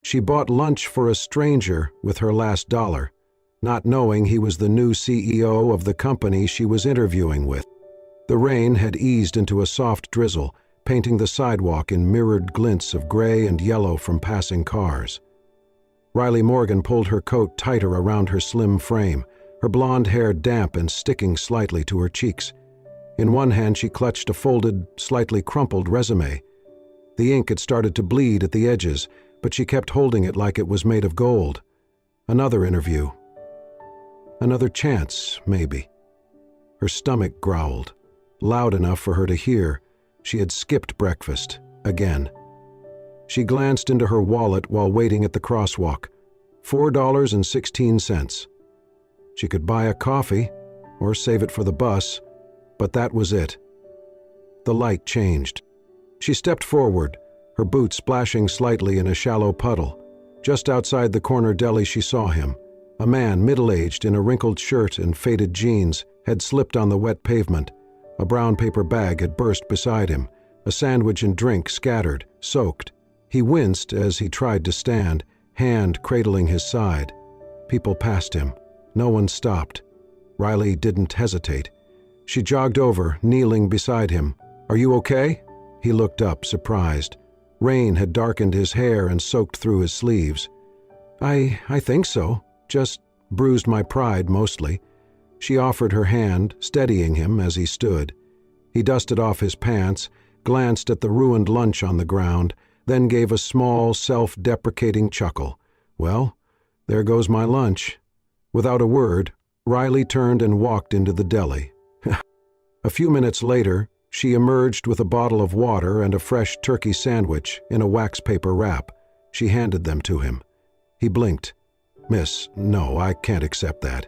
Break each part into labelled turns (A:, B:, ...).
A: She bought lunch for a stranger with her last dollar, not knowing he was the new CEO of the company she was interviewing with. The rain had eased into a soft drizzle, painting the sidewalk in mirrored glints of gray and yellow from passing cars. Riley Morgan pulled her coat tighter around her slim frame, her blonde hair damp and sticking slightly to her cheeks. In one hand she clutched a folded, slightly crumpled resume. The ink had started to bleed at the edges, but she kept holding it like it was made of gold. Another interview. Another chance, maybe. Her stomach growled, loud enough for her to hear. She had skipped breakfast, again. She glanced into her wallet while waiting at the crosswalk. $4.16. She could buy a coffee, or save it for the bus, but that was it. The light changed. She stepped forward, her boots splashing slightly in a shallow puddle. Just outside the corner deli she saw him. A man, middle-aged, in a wrinkled shirt and faded jeans, had slipped on the wet pavement. A brown paper bag had burst beside him, a sandwich and drink scattered, soaked. He winced as he tried to stand, hand cradling his side. People passed him. No one stopped. Riley didn't hesitate. She jogged over, kneeling beside him. "Are you okay?" He looked up, surprised. Rain had darkened his hair and soaked through his sleeves. I think so. Just bruised my pride, mostly." She offered her hand, steadying him as he stood. He dusted off his pants, glanced at the ruined lunch on the ground, then gave a small, self-deprecating chuckle. "Well, there goes my lunch." Without a word, Riley turned and walked into the deli. A few minutes later, she emerged with a bottle of water and a fresh turkey sandwich in a wax paper wrap. She handed them to him. He blinked. "Miss, no, I can't accept that."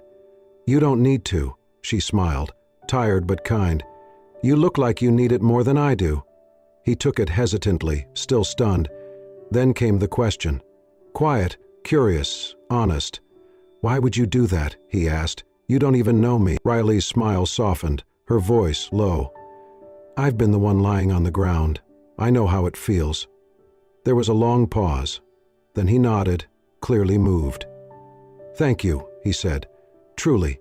A: "You don't need to," she smiled, tired but kind. "You look like you need it more than I do." He took it hesitantly, still stunned. Then came the question. Quiet, curious, honest. "Why would you do that?" he asked. "You don't even know me." Riley's smile softened, her voice low. "I've been the one lying on the ground. I know how it feels." There was a long pause. Then he nodded, clearly moved. "Thank you," he said. "Truly."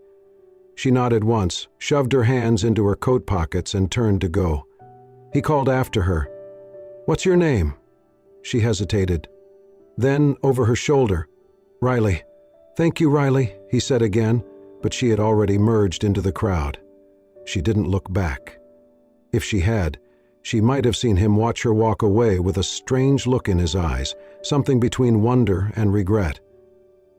A: She nodded once, shoved her hands into her coat pockets and turned to go. He called after her. "What's your name?" She hesitated. Then, over her shoulder, "Riley." "Thank you, Riley," he said again, but she had already merged into the crowd. She didn't look back. If she had, she might have seen him watch her walk away with a strange look in his eyes, something between wonder and regret.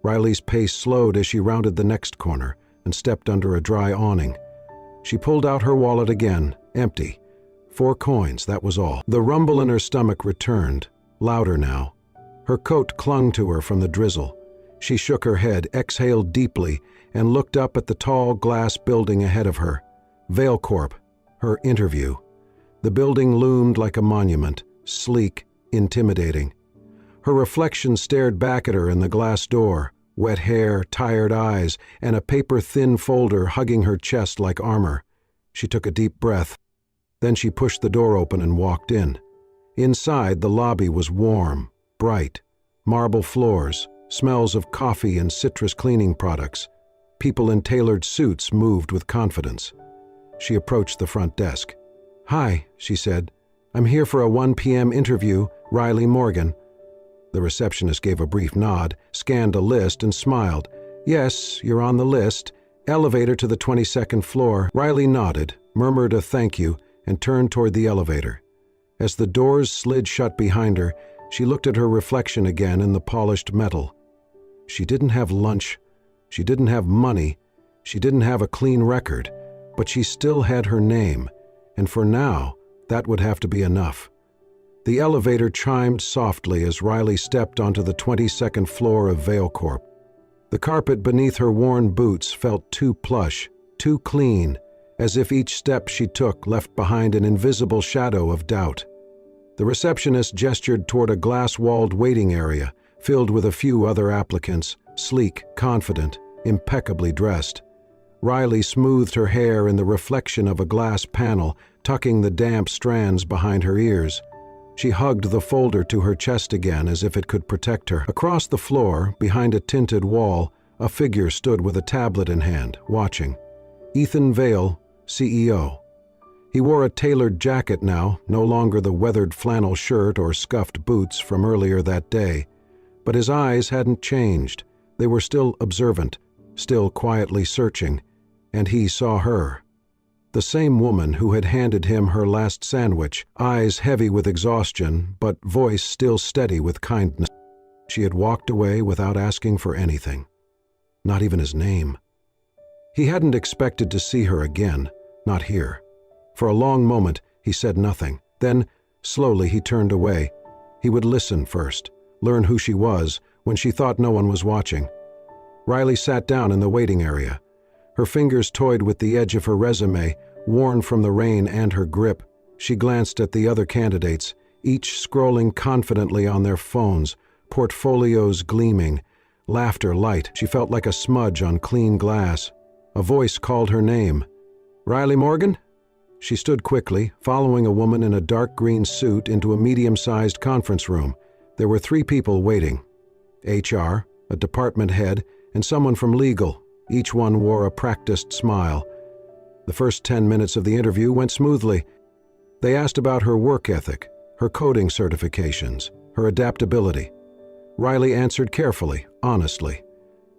A: Riley's pace slowed as she rounded the next corner and stepped under a dry awning. She pulled out her wallet again, empty. 4 coins, that was all. The rumble in her stomach returned, louder now. Her coat clung to her from the drizzle. She shook her head, exhaled deeply, and looked up at the tall glass building ahead of her. Vailcorp, her interview. The building loomed like a monument, sleek, intimidating. Her reflection stared back at her in the glass door, wet hair, tired eyes, and a paper-thin folder hugging her chest like armor. She took a deep breath. Then she pushed the door open and walked in. Inside, the lobby was warm, bright. Marble floors, smells of coffee and citrus cleaning products. People in tailored suits moved with confidence. She approached the front desk. "Hi," she said. "I'm here for a 1 p.m. interview, Riley Morgan." The receptionist gave a brief nod, scanned a list, and smiled. "Yes, you're on the list. Elevator to the 22nd floor." Riley nodded, murmured a thank you, and turned toward the elevator. As the doors slid shut behind her, she looked at her reflection again in the polished metal. She didn't have lunch. She didn't have money. She didn't have a clean record. But she still had her name, and for now, that would have to be enough. The elevator chimed softly as Riley stepped onto the 22nd floor of Vailcorp. The carpet beneath her worn boots felt too plush, too clean, as if each step she took left behind an invisible shadow of doubt. The receptionist gestured toward a glass-walled waiting area, filled with a few other applicants, sleek, confident, impeccably dressed. Riley smoothed her hair in the reflection of a glass panel, tucking the damp strands behind her ears. She hugged the folder to her chest again as if it could protect her. Across the floor, behind a tinted wall, a figure stood with a tablet in hand, watching. Ethan Vale, CEO. He wore a tailored jacket now, no longer the weathered flannel shirt or scuffed boots from earlier that day. But his eyes hadn't changed. They were still observant, still quietly searching, and he saw her. The same woman who had handed him her last sandwich, eyes heavy with exhaustion, but voice still steady with kindness. She had walked away without asking for anything. Not even his name. He hadn't expected to see her again, not here. For a long moment, he said nothing. Then, slowly, he turned away. He would listen first, learn who she was when she thought no one was watching. Riley sat down in the waiting area. Her fingers toyed with the edge of her resume, worn from the rain and her grip. She glanced at the other candidates, each scrolling confidently on their phones, portfolios gleaming, laughter light. She felt like a smudge on clean glass. A voice called her name. "Riley Morgan?" She stood quickly, following a woman in a dark green suit into a medium-sized conference room. There were 3 people waiting. HR, a department head, and someone from legal. Each one wore a practiced smile. The first 10 minutes of the interview went smoothly. They asked about her work ethic, her coding certifications, her adaptability. Riley answered carefully, honestly.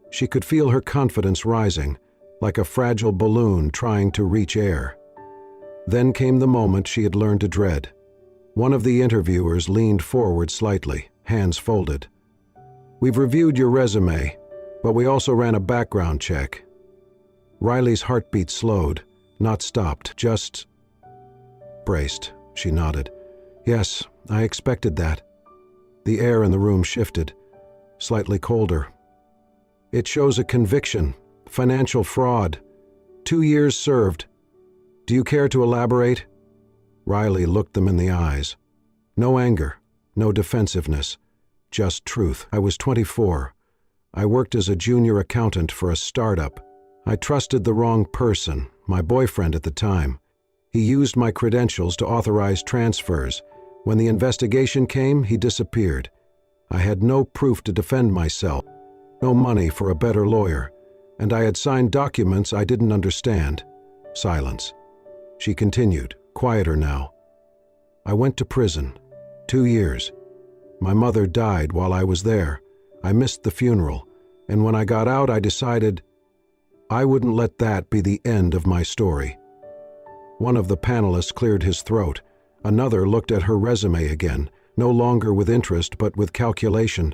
A: She could feel her confidence rising, like a fragile balloon trying to reach air. Then came the moment she had learned to dread. One of the interviewers leaned forward slightly, hands folded. "We've reviewed your resume, but we also ran a background check." Riley's heartbeat slowed, not stopped, just braced. She nodded. "Yes, I expected that." The air in the room shifted, slightly colder. "It shows a conviction, financial fraud, 2 years served. Do you care to elaborate?" Riley looked them in the eyes. No anger, no defensiveness, just truth. "I was 24. I worked as a junior accountant for a startup. I trusted the wrong person, my boyfriend at the time. He used my credentials to authorize transfers. When the investigation came, he disappeared. I had no proof to defend myself, no money for a better lawyer, and I had signed documents I didn't understand." Silence. She continued, quieter now. "I went to prison. 2 years. My mother died while I was there. I missed the funeral, and when I got out I decided I wouldn't let that be the end of my story." One of the panelists cleared his throat. Another looked at her resume again, no longer with interest but with calculation.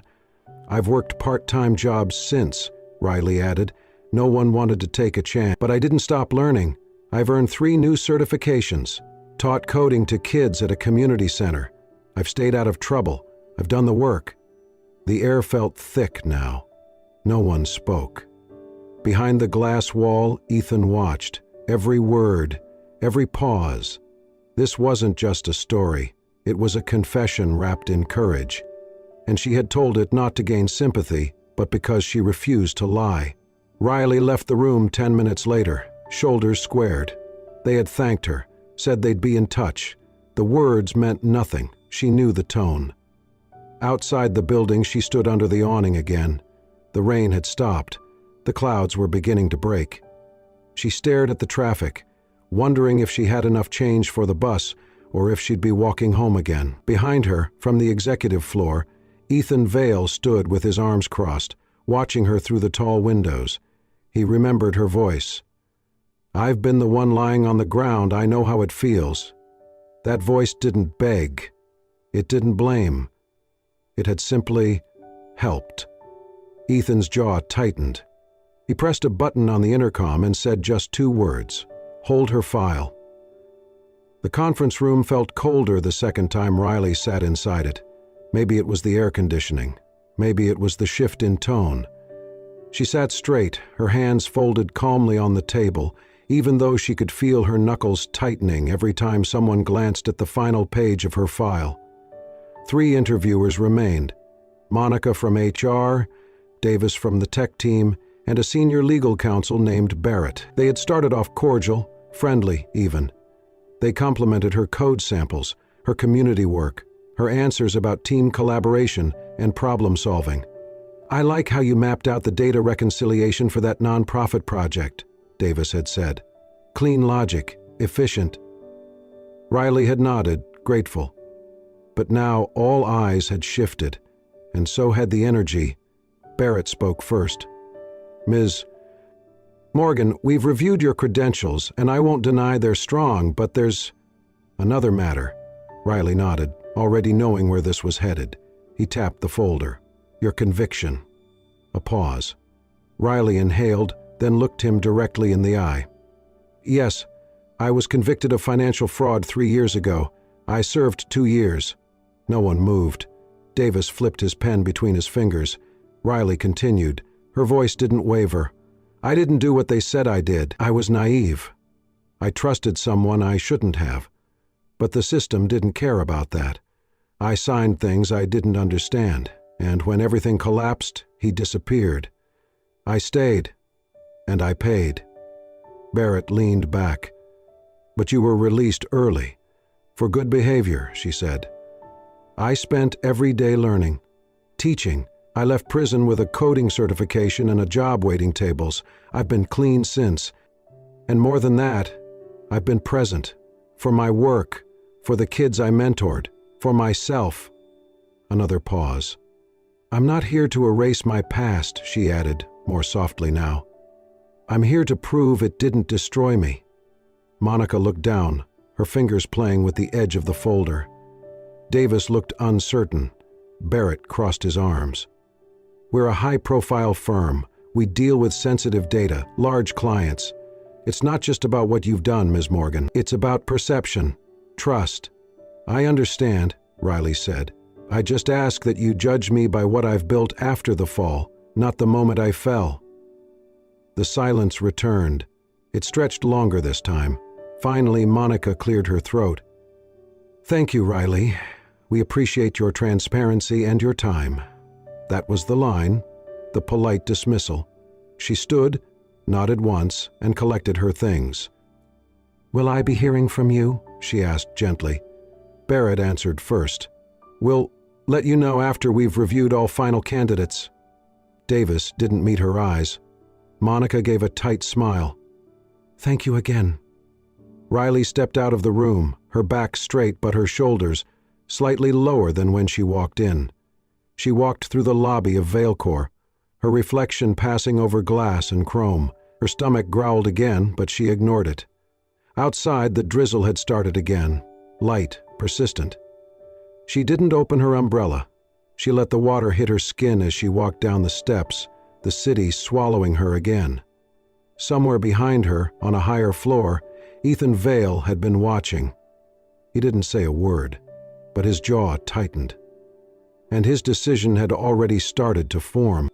A: "I've worked part-time jobs since," Riley added. "No one wanted to take a chance. But I didn't stop learning. I've earned 3 new certifications, taught coding to kids at a community center. I've stayed out of trouble. I've done the work." The air felt thick now. No one spoke. Behind the glass wall, Ethan watched. Every word, every pause. This wasn't just a story. It was a confession wrapped in courage. And she had told it not to gain sympathy, but because she refused to lie. Riley left the room 10 minutes later, shoulders squared. They had thanked her, said they'd be in touch. The words meant nothing. She knew the tone. Outside the building, she stood under the awning again. The rain had stopped. The clouds were beginning to break. She stared at the traffic, wondering if she had enough change for the bus or if she'd be walking home again. Behind her, from the executive floor, Ethan Vale stood with his arms crossed, watching her through the tall windows. He remembered her voice. "I've been the one lying on the ground. I know how it feels." That voice didn't beg. It didn't blame. It had simply helped. Ethan's jaw tightened. He pressed a button on the intercom and said just 2 words, "Hold her file." The conference room felt colder the second time Riley sat inside it. Maybe it was the air conditioning. Maybe it was the shift in tone. She sat straight, her hands folded calmly on the table, even though she could feel her knuckles tightening every time someone glanced at the final page of her file. 3 interviewers remained: Monica from HR, Davis from the tech team, and a senior legal counsel named Barrett. They had started off cordial, friendly even. They complimented her code samples, her community work, her answers about team collaboration and problem solving. "I like how you mapped out the data reconciliation for that nonprofit project," Davis had said. "Clean logic, efficient." Riley had nodded, grateful. But now all eyes had shifted, and so had the energy. Barrett spoke first. "Ms. Morgan, we've reviewed your credentials, and I won't deny they're strong, but there's another matter." Riley nodded, already knowing where this was headed. He tapped the folder. "Your conviction." A pause. Riley inhaled, then looked him directly in the eye. "Yes, I was convicted of financial fraud 3 years ago. I served 2 years. No one moved. Davis flipped his pen between his fingers. Riley continued. Her voice didn't waver. "I didn't do what they said I did. I was naive. I trusted someone I shouldn't have. But the system didn't care about that. I signed things I didn't understand, and when everything collapsed, he disappeared. I stayed, and I paid." Barrett leaned back. "But you were released early. For good behavior," she said. "I spent every day learning, teaching. I left prison with a coding certification and a job waiting tables. I've been clean since. And more than that, I've been present. For my work, for the kids I mentored, for myself." Another pause. "I'm not here to erase my past," she added, more softly now. "I'm here to prove it didn't destroy me." Monica looked down, her fingers playing with the edge of the folder. Davis looked uncertain. Barrett crossed his arms. "We're a high-profile firm. We deal with sensitive data, large clients. It's not just about what you've done, Ms. Morgan. It's about perception, trust." "I understand," Riley said. "I just ask that you judge me by what I've built after the fall, not the moment I fell." The silence returned. It stretched longer this time. Finally, Monica cleared her throat. "Thank you, Riley. We appreciate your transparency and your time." That was the line, the polite dismissal. She stood, nodded once, and collected her things. "Will I be hearing from you?" she asked gently. Barrett answered first. "We'll let you know after we've reviewed all final candidates." Davis didn't meet her eyes. Monica gave a tight smile. "Thank you again." Riley stepped out of the room, her back straight but her shoulders slightly lower than when she walked in. She walked through the lobby of Vailcore, her reflection passing over glass and chrome. Her stomach growled again, but she ignored it. Outside, the drizzle had started again, light, persistent. She didn't open her umbrella. She let the water hit her skin as she walked down the steps, the city swallowing her again. Somewhere behind her, on a higher floor, Ethan Vale had been watching. He didn't say a word, but his jaw tightened. And his decision had already started to form.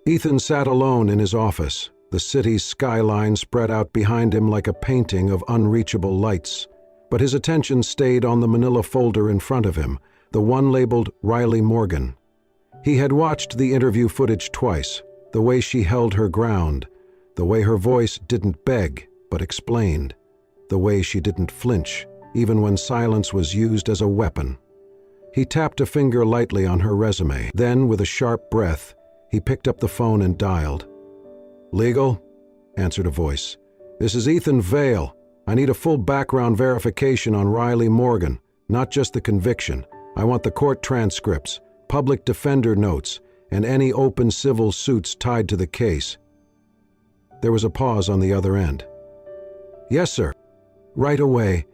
A: Ethan sat alone in his office, the city's skyline spread out behind him like a painting of unreachable lights. But his attention stayed on the manila folder in front of him, the one labeled Riley Morgan. He had watched the interview footage twice, the way she held her ground, the way her voice didn't beg but explained, the way she didn't flinch, even when silence was used as a weapon. He tapped a finger lightly on her resume. Then, with a sharp breath, he picked up the phone and dialed. "Legal?" answered a voice. "This is Ethan Vale. I need a full background verification on Riley Morgan, not just the conviction. I want the court transcripts, public defender notes, and any open civil suits tied to the case." There was a pause on the other end. "Yes, sir." Right away,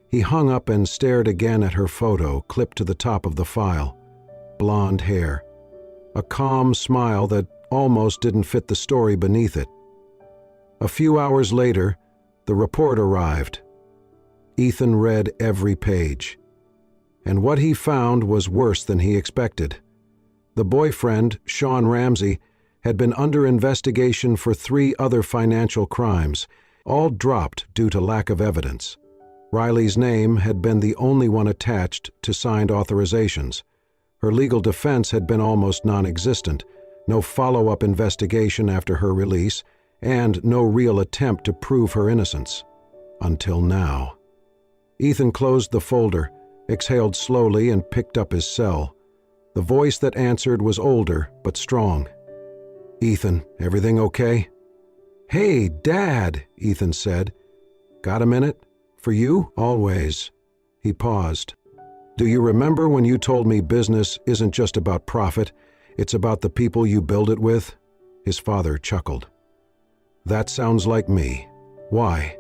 A: he hung up and stared again at her photo clipped to the top of the file. Blonde hair. A calm smile that almost didn't fit the story beneath it. A few hours later, the report arrived. Ethan read every page. And what he found was worse than he expected. The boyfriend, Sean Ramsey, had been under investigation for 3 other financial crimes, all dropped due to lack of evidence. Riley's name had been the only one attached to signed authorizations. Her legal defense had been almost non-existent, no follow-up investigation after her release, and no real attempt to prove her innocence. Until now. Ethan closed the folder, exhaled slowly and picked up his cell. The voice that answered was older but strong. "Ethan, everything okay?" "Hey, Dad," Ethan said. "Got a minute? For you? Always." He paused. "Do you remember when you told me business isn't just about profit, it's about the people you build it with?" His father chuckled. "That sounds like me. Why?"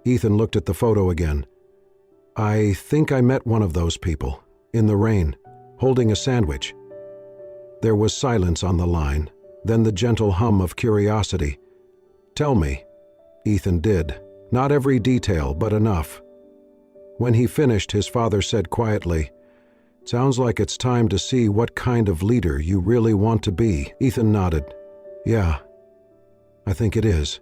A: Ethan looked at the photo again. "I think I met one of those people, in the rain, holding a sandwich." There was silence on the line, then the gentle hum of curiosity. "Tell me." Ethan did. Not every detail, but enough. When he finished, his father said quietly, "Sounds like it's time to see what kind of leader you really want to be." Ethan nodded. "Yeah, I think it is."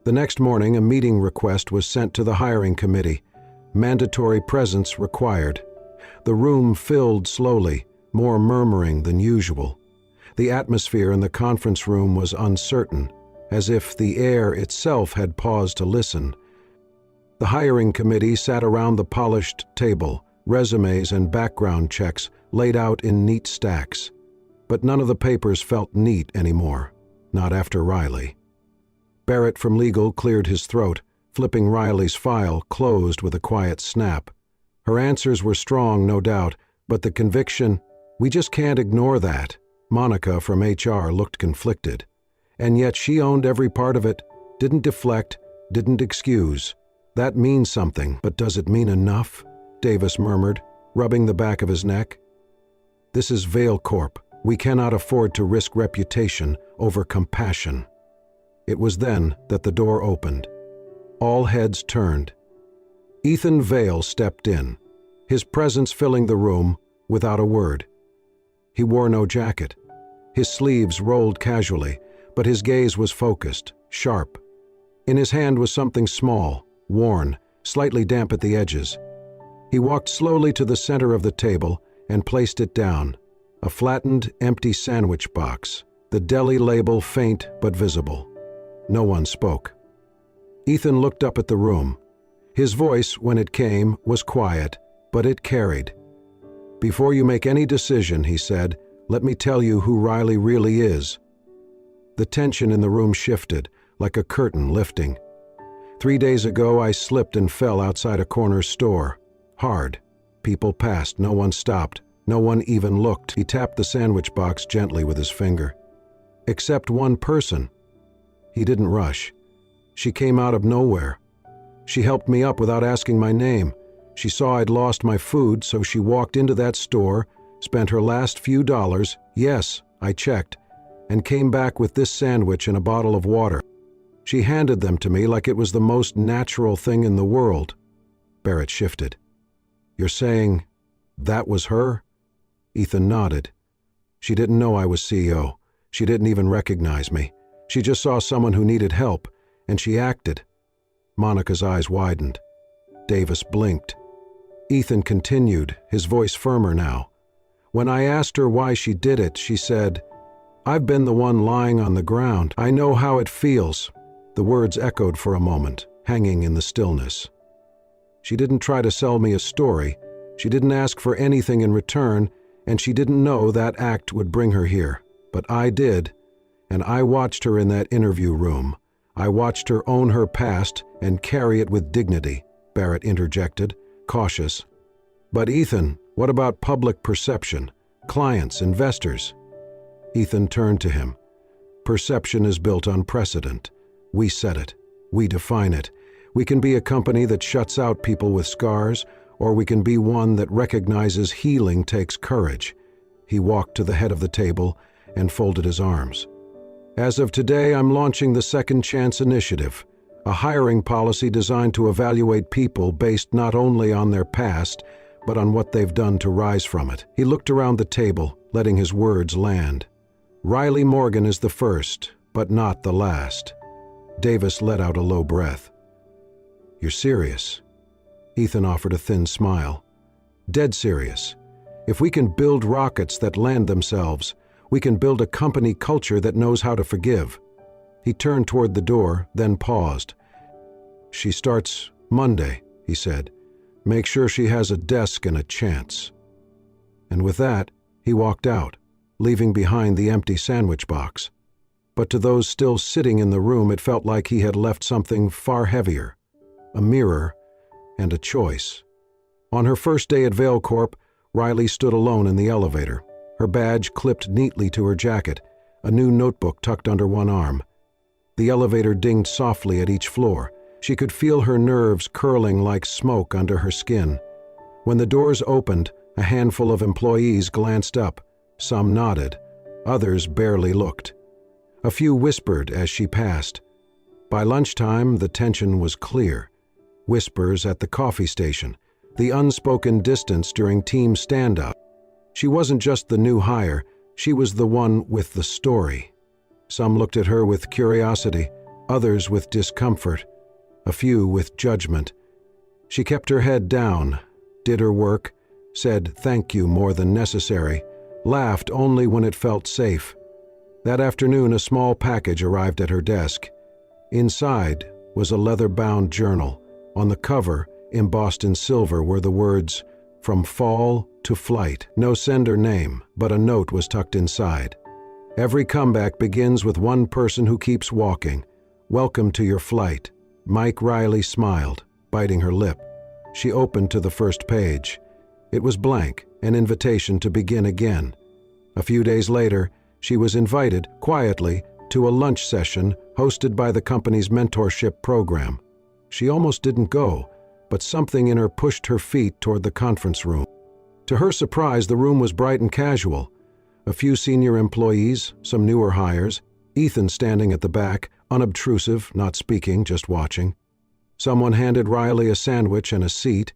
A: The next morning, a meeting request was sent to the hiring committee. Mandatory presence required. The room filled slowly, more murmuring than usual. The atmosphere in the conference room was uncertain, as if the air itself had paused to listen. The hiring committee sat around the polished table, resumes and background checks laid out in neat stacks. But none of the papers felt neat anymore, not after Riley. Barrett from legal cleared his throat, flipping Riley's file closed with a quiet snap. Her answers were strong, no doubt, but the conviction, "We just can't ignore that." Monica from HR looked conflicted. And yet she owned every part of it, didn't deflect, didn't excuse. "That means something, but does it mean enough?" Davis murmured, rubbing the back of his neck. "This is Vale Corp. We cannot afford to risk reputation over compassion." It was then that the door opened. All heads turned. Ethan Vale stepped in, his presence filling the room without a word. He wore no jacket. His sleeves rolled casually, but his gaze was focused, sharp. In his hand was something small, worn, slightly damp at the edges. He walked slowly to the center of the table and placed it down, a flattened, empty sandwich box, the deli label faint but visible. No one spoke. Ethan looked up at the room. His voice, when it came, was quiet, but it carried. "Before you make any decision," he said, "let me tell you who Riley really is." The tension in the room shifted, like a curtain lifting. 3 days ago, I slipped and fell outside a corner store. Hard. People passed, no one stopped, no one even looked. He tapped the sandwich box gently with his finger. Except one person. He didn't rush. She came out of nowhere. She helped me up without asking my name. She saw I'd lost my food, so she walked into that store, spent her last few dollars, yes, I checked, and came back with this sandwich and a bottle of water. She handed them to me like it was the most natural thing in the world. Barrett shifted. "You're saying that was her?" Ethan nodded. "She didn't know I was CEO. She didn't even recognize me. She just saw someone who needed help, and she acted." Monica's eyes widened. Davis blinked. Ethan continued, his voice firmer now. "When I asked her why she did it, she said, 'I've been the one lying on the ground. I know how it feels.'" The words echoed for a moment, hanging in the stillness. "She didn't try to sell me a story. She didn't ask for anything in return, and she didn't know that act would bring her here. But I did, and I watched her in that interview room. I watched her own her past and carry it with dignity," Barrett interjected, cautious. "But Ethan, what about public perception? Clients, investors?" Ethan turned to him. "Perception is built on precedent. We set it. We define it. We can be a company that shuts out people with scars, or we can be one that recognizes healing takes courage." He walked to the head of the table and folded his arms. "As of today, I'm launching the Second Chance Initiative, a hiring policy designed to evaluate people based not only on their past, but on what they've done to rise from it." He looked around the table, letting his words land. "Riley Morgan is the first, but not the last." Davis let out a low breath. "You're serious?" Ethan offered a thin smile. "Dead serious. If we can build rockets that land themselves, we can build a company culture that knows how to forgive." He turned toward the door, then paused. "She starts Monday," he said. Make sure she has a desk and a chance." And with that, he walked out, leaving behind the empty sandwich box. But to those still sitting in the room, it felt like he had left something far heavier: a mirror and a choice. On her first day at Vale Corp, Riley stood alone in the elevator, her badge clipped neatly to her jacket, a new notebook tucked under one arm. The elevator dinged softly at each floor. She could feel her nerves curling like smoke under her skin. When the doors opened, a handful of employees glanced up. Some nodded, others barely looked. A few whispered as she passed. By lunchtime, the tension was clear. Whispers at the coffee station, the unspoken distance during team stand-up. She wasn't just the new hire, she was the one with the story. Some looked at her with curiosity, others with discomfort, a few with judgment. She kept her head down, did her work, said thank you more than necessary, laughed only when it felt safe. That afternoon, a small package arrived at her desk. Inside was a leather-bound journal. On the cover, embossed in silver, were the words, "From fall to flight." No sender name, but a note was tucked inside. "Every comeback begins with one person who keeps walking. Welcome to your flight." Mike Riley smiled, biting her lip. She opened to the first page. It was blank, an invitation to begin again. A few days later, she was invited, quietly, to a lunch session hosted by the company's mentorship program. She almost didn't go, but something in her pushed her feet toward the conference room. To her surprise, the room was bright and casual. A few senior employees, some newer hires, Ethan standing at the back, unobtrusive, not speaking, just watching. Someone handed Riley a sandwich and a seat.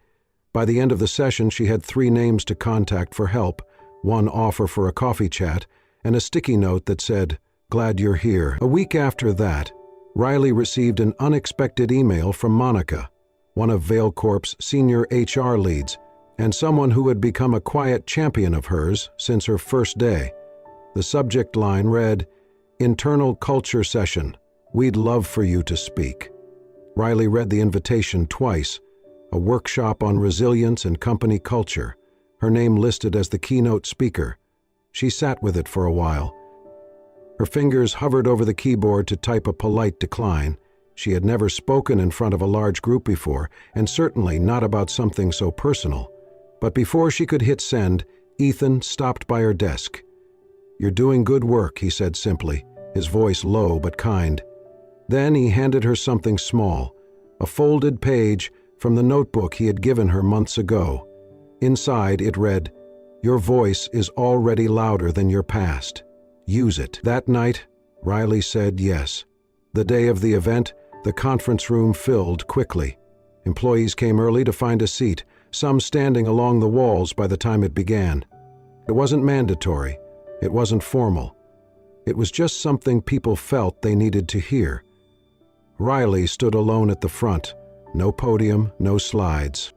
A: By the end of the session, she had 3 names to contact for help, one offer for a coffee chat, and a sticky note that said, "Glad you're here." A week after that, Riley received an unexpected email from Monica, one of Vale Corp's senior HR leads, and someone who had become a quiet champion of hers since her first day. The subject line read, "Internal Culture Session. We'd love for you to speak." Riley read the invitation twice, a workshop on resilience and company culture, her name listed as the keynote speaker. She sat with it for a while. Her fingers hovered over the keyboard to type a polite decline. She had never spoken in front of a large group before, and certainly not about something so personal. But before she could hit send, Ethan stopped by her desk. "You're doing good work," he said simply, his voice low but kind. Then he handed her something small, a folded page from the notebook he had given her months ago. Inside it read, "Your voice is already louder than your past. Use it." That night, Riley said yes. The day of the event, the conference room filled quickly. Employees came early to find a seat, some standing along the walls by the time it began. It wasn't mandatory. It wasn't formal. It was just something people felt they needed to hear. Riley stood alone at the front. No podium, no slides.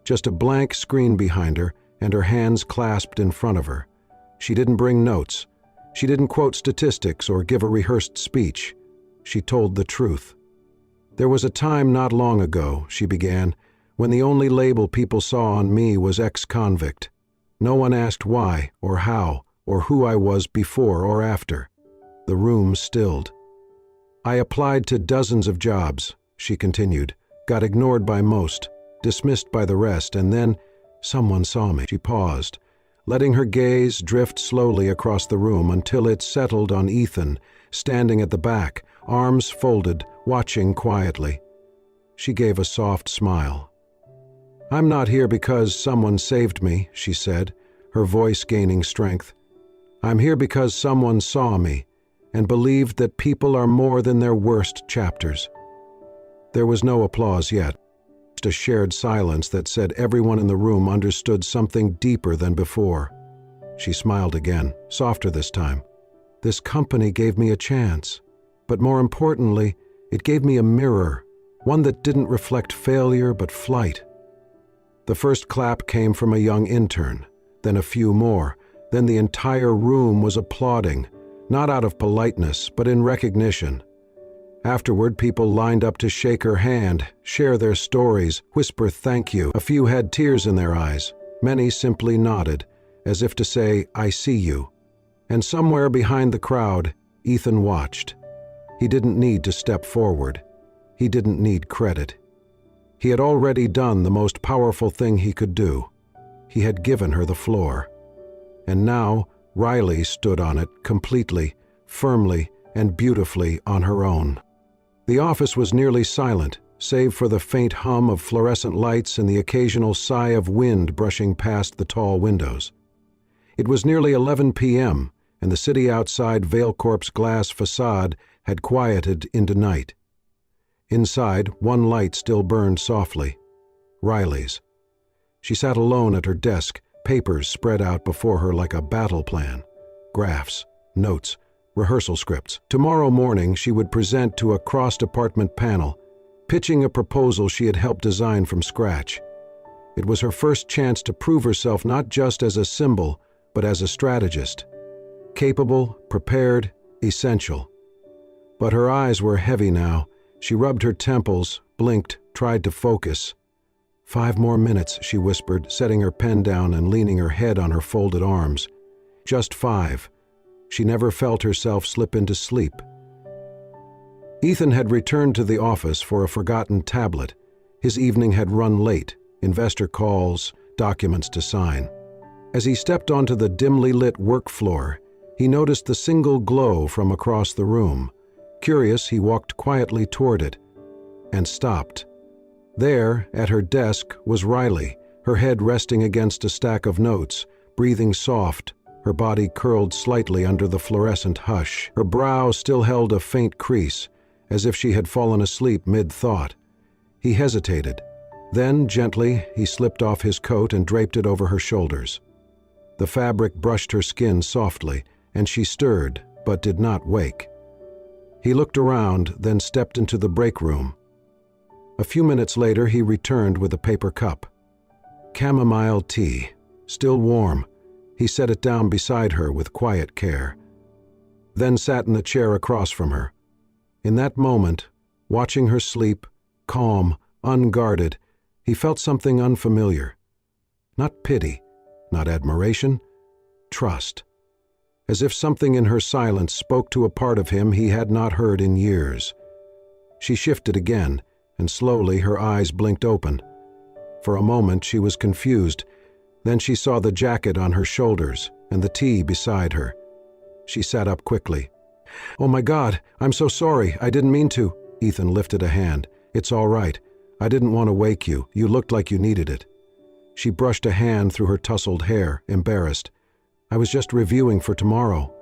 A: Just a blank screen behind her and her hands clasped in front of her. She didn't bring notes. She didn't quote statistics or give a rehearsed speech. She told the truth. "There was a time not long ago," she began, "when the only label people saw on me was ex-convict. No one asked why or how or who I was before or after." The room stilled. "I applied to dozens of jobs," she continued, "got ignored by most, dismissed by the rest, and then someone saw me." She paused, letting her gaze drift slowly across the room until it settled on Ethan, standing at the back, arms folded, watching quietly. She gave a soft smile. "I'm not here because someone saved me," she said, her voice gaining strength. "I'm here because someone saw me and believed that people are more than their worst chapters." There was no applause yet, just a shared silence that said everyone in the room understood something deeper than before. She smiled again, softer this time. "This company gave me a chance, but more importantly, it gave me a mirror, one that didn't reflect failure but flight." The first clap came from a young intern, then a few more, then the entire room was applauding, not out of politeness, but in recognition. Afterward, people lined up to shake her hand, share their stories, whisper thank you. A few had tears in their eyes. Many simply nodded, as if to say, I see you. And somewhere behind the crowd, Ethan watched. He didn't need to step forward. He didn't need credit. He had already done the most powerful thing he could do. He had given her the floor. And now, Riley stood on it completely, firmly, and beautifully on her own. The office was nearly silent, save for the faint hum of fluorescent lights and the occasional sigh of wind brushing past the tall windows. It was nearly 11 p.m., and the city outside Vailcorp's glass facade had quieted into night. Inside, one light still burned softly. Riley's. She sat alone at her desk, papers spread out before her like a battle plan. Graphs, notes, rehearsal scripts. Tomorrow morning she would present to a cross-department panel, pitching a proposal she had helped design from scratch. It was her first chance to prove herself not just as a symbol, but as a strategist. Capable, prepared, essential. But her eyes were heavy now. She rubbed her temples, blinked, tried to focus. 5 more minutes, she whispered, setting her pen down and leaning her head on her folded arms. Just 5. She never felt herself slip into sleep. Ethan had returned to the office for a forgotten tablet. His evening had run late, investor calls, documents to sign. As he stepped onto the dimly lit work floor, he noticed the single glow from across the room. Curious, he walked quietly toward it and stopped. There, at her desk, was Riley, her head resting against a stack of notes, breathing soft, her body curled slightly under the fluorescent hush. Her brow still held a faint crease, as if she had fallen asleep mid-thought. He hesitated. Then, gently, he slipped off his coat and draped it over her shoulders. The fabric brushed her skin softly, and she stirred, but did not wake. He looked around, then stepped into the break room. A few minutes later, he returned with a paper cup. Chamomile tea, still warm. He set it down beside her with quiet care, then sat in the chair across from her. In that moment, watching her sleep, calm, unguarded, he felt something unfamiliar. Not pity, not admiration, trust. As if something in her silence spoke to a part of him he had not heard in years. She shifted again, and slowly her eyes blinked open. For a moment she was confused. Then she saw the jacket on her shoulders and the tea beside her. She sat up quickly. "Oh my God, I'm so sorry, I didn't mean to." Ethan lifted a hand. "It's all right. I didn't want to wake you. You looked like you needed it." She brushed a hand through her tousled hair, embarrassed. "I was just reviewing for tomorrow."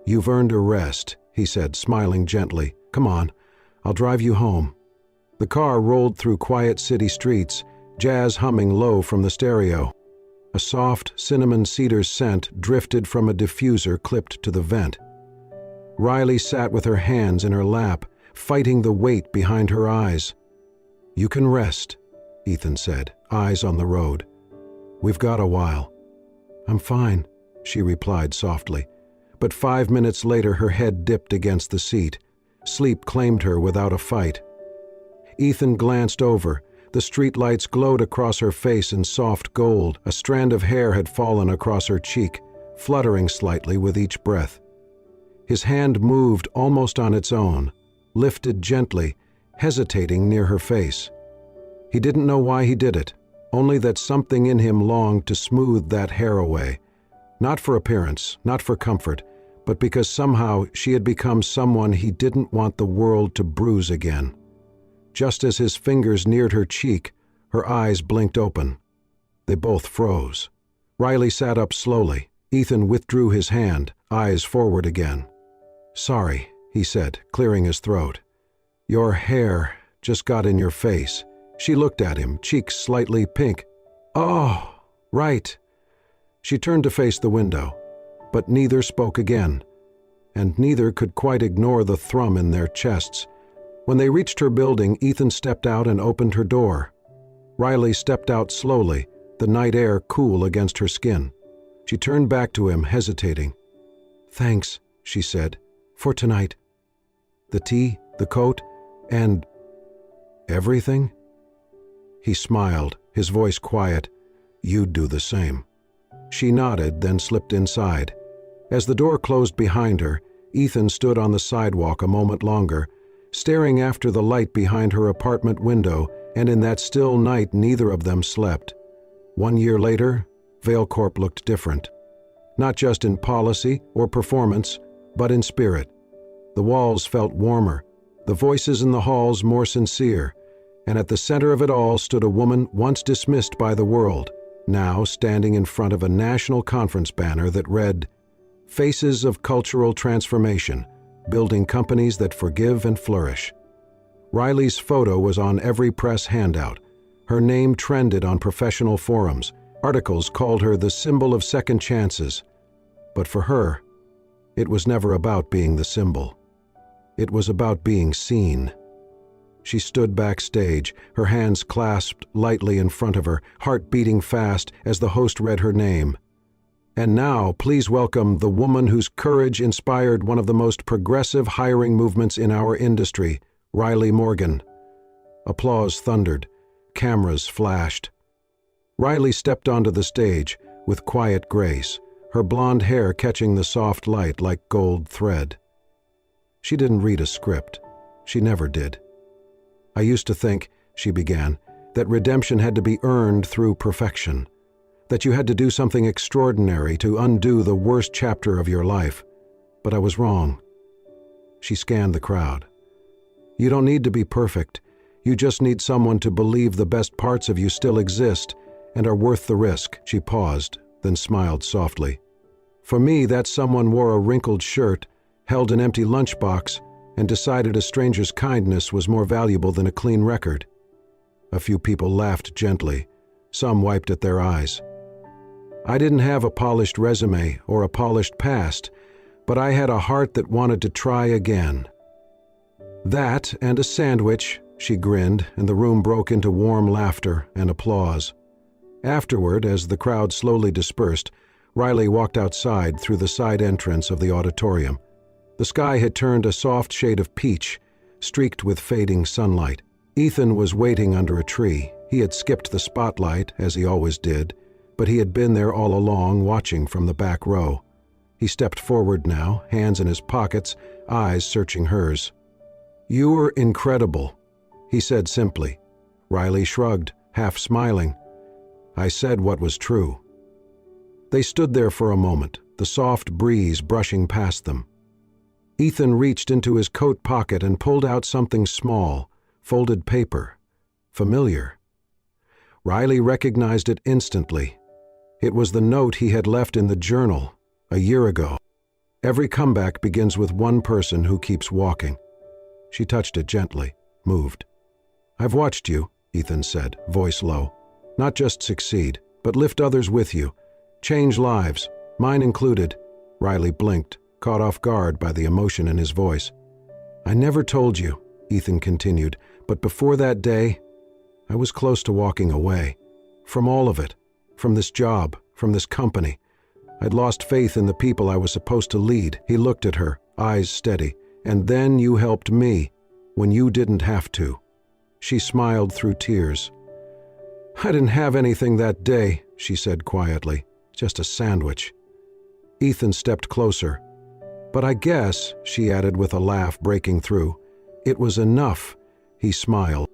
A: "You've earned a rest," he said, smiling gently. "Come on, I'll drive you home." The car rolled through quiet city streets, jazz humming low from the stereo. A soft, cinnamon cedar scent drifted from a diffuser clipped to the vent. Riley sat with her hands in her lap, fighting the weight behind her eyes. "You can rest," Ethan said, eyes on the road. "We've got a while." "I'm fine," she replied softly. But 5 minutes later her head dipped against the seat. Sleep claimed her without a fight. Ethan glanced over. The streetlights glowed across her face in soft gold. A strand of hair had fallen across her cheek, fluttering slightly with each breath. His hand moved almost on its own, lifted gently, hesitating near her face. He didn't know why he did it, only that something in him longed to smooth that hair away. Not for appearance, not for comfort, but because somehow she had become someone he didn't want the world to bruise again. Just as his fingers neared her cheek, her eyes blinked open. They both froze. Riley sat up slowly. Ethan withdrew his hand, eyes forward again. "Sorry," he said, clearing his throat. "Your hair just got in your face." She looked at him, cheeks slightly pink. "Oh, right." She turned to face the window, but neither spoke again, and neither could quite ignore the thrum in their chests. When they reached her building, Ethan stepped out and opened her door. Riley stepped out slowly, the night air cool against her skin. She turned back to him, hesitating. "Thanks," she said, "for tonight." The tea, the coat, And everything? He smiled, his voice quiet. You'd do the same. She nodded, then slipped inside. As the door closed behind her, Ethan stood on the sidewalk a moment longer, staring after the light behind her apartment window, and in that still night neither of them slept. 1 year later, ValeCorp looked different. Not just in policy or performance, but in spirit. The walls felt warmer, the voices in the halls more sincere, and at the center of it all stood a woman once dismissed by the world, now standing in front of a national conference banner that read, "Faces of Cultural Transformation, Building Companies that Forgive and Flourish." Riley's photo was on every press handout. Her name trended on professional forums. Articles called her the symbol of second chances. But for her, it was never about being the symbol. It was about being seen. She stood backstage, her hands clasped lightly in front of her, heart beating fast as the host read her name. And now, please welcome the woman whose courage inspired one of the most progressive hiring movements in our industry, Riley Morgan. Applause thundered. Cameras flashed. Riley stepped onto the stage with quiet grace, her blonde hair catching the soft light like gold thread. She didn't read a script. She never did. I used to think, she began, that redemption had to be earned through perfection, that you had to do something extraordinary to undo the worst chapter of your life. But I was wrong. She scanned the crowd. You don't need to be perfect. You just need someone to believe the best parts of you still exist and are worth the risk. She paused, then smiled softly. For me, that someone wore a wrinkled shirt, held an empty lunchbox, and decided a stranger's kindness was more valuable than a clean record. A few people laughed gently. Some wiped at their eyes. I didn't have a polished resume or a polished past, but I had a heart that wanted to try again. That and a sandwich, she grinned, and the room broke into warm laughter and applause. Afterward, as the crowd slowly dispersed, Riley walked outside through the side entrance of the auditorium. The sky had turned a soft shade of peach, streaked with fading sunlight. Ethan was waiting under a tree. He had skipped the spotlight, as he always did, but he had been there all along, watching from the back row. He stepped forward now, hands in his pockets, eyes searching hers. "You were incredible," he said simply. Riley shrugged, half smiling. "I said what was true." They stood there for a moment, the soft breeze brushing past them. Ethan reached into his coat pocket and pulled out something small, folded paper. Familiar. Riley recognized it instantly. It was the note he had left in the journal a year ago. Every comeback begins with one person who keeps walking. She touched it gently, moved. "I've watched you," Ethan said, voice low. "Not just succeed, but lift others with you. Change lives, mine included." Riley blinked, caught off guard by the emotion in his voice. "I never told you," Ethan continued, "but before that day, I was close to walking away. From all of it. From this job, from this company. I'd lost faith in the people I was supposed to lead." He looked at her, eyes steady. "And then you helped me, when you didn't have to." She smiled through tears. "I didn't have anything that day," she said quietly. "Just a sandwich." Ethan stepped closer. "But I guess," she added with a laugh breaking through, "it was enough." He smiled.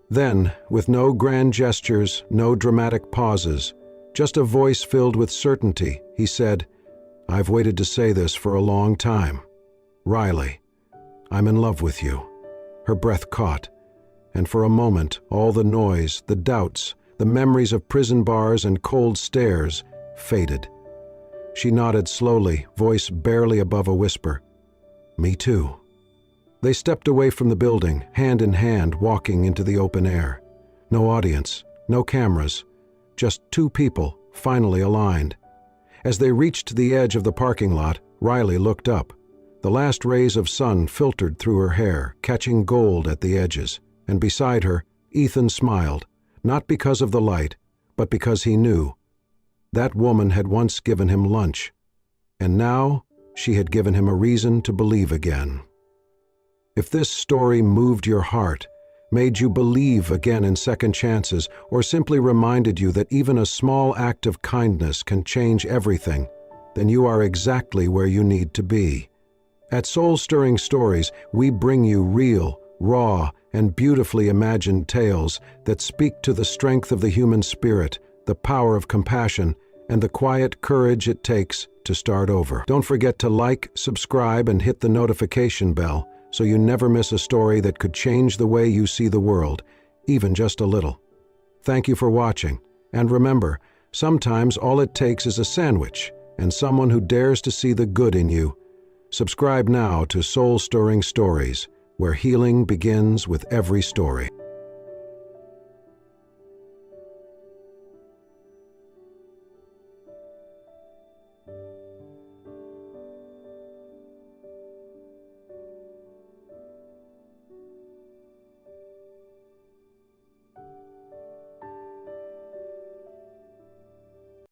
A: Then, with no grand gestures, no dramatic pauses, just a voice filled with certainty, he said, "I've waited to say this for a long time. Riley, I'm in love with you." Her breath caught, and for a moment all the noise, the doubts, the memories of prison bars and cold stares faded. She nodded slowly, voice barely above a whisper. "Me too." They stepped away from the building, hand in hand, walking into the open air. No audience, no cameras, just two people, finally aligned. As they reached the edge of the parking lot, Riley looked up. The last rays of sun filtered through her hair, catching gold at the edges, and beside her, Ethan smiled, not because of the light, but because he knew. That woman had once given him lunch, and now she had given him a reason to believe again. If this story moved your heart, made you believe again in second chances, or simply reminded you that even a small act of kindness can change everything, then you are exactly where you need to be. At Soul Stirring Stories, we bring you real, raw, and beautifully imagined tales that speak to the strength of the human spirit, the power of compassion, and the quiet courage it takes to start over. Don't forget to like, subscribe, and hit the notification bell so you never miss a story that could change the way you see the world, even just a little. Thank you for watching, and remember, sometimes all it takes is a sandwich and someone who dares to see the good in you. Subscribe now to Soul Stirring Stories, where healing begins with every story.